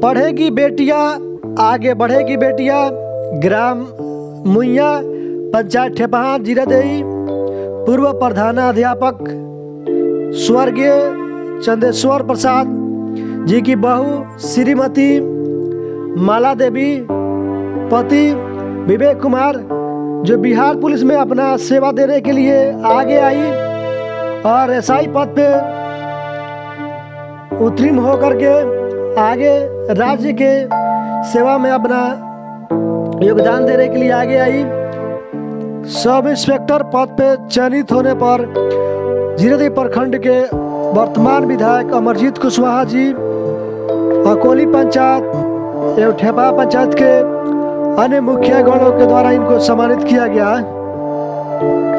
पढ़ेगी बेटियां आगे बढ़ेगी बेटियां। ग्राम मुइया पंचायत ठेपहा जीरादेई पूर्व प्रधानाध्यापक स्वर्गीय चंदेश्वर प्रसाद जी की बहू श्रीमती माला देवी, पति विवेक कुमार, जो बिहार पुलिस में अपना सेवा देने के लिए आगे आई और एसआई पद पे उत्तीर्ण होकर के आगे राज्य के सेवा में अपना योगदान देने के लिए आगे आई। सब इंस्पेक्टर पद पे चयनित होने पर जीरादेई प्रखंड के वर्तमान विधायक अमरजीत कुशवाहा जी, अकोली पंचायत एवं ठेपहा पंचायत के अन्य मुखिया गणों के द्वारा इनको सम्मानित किया गया है।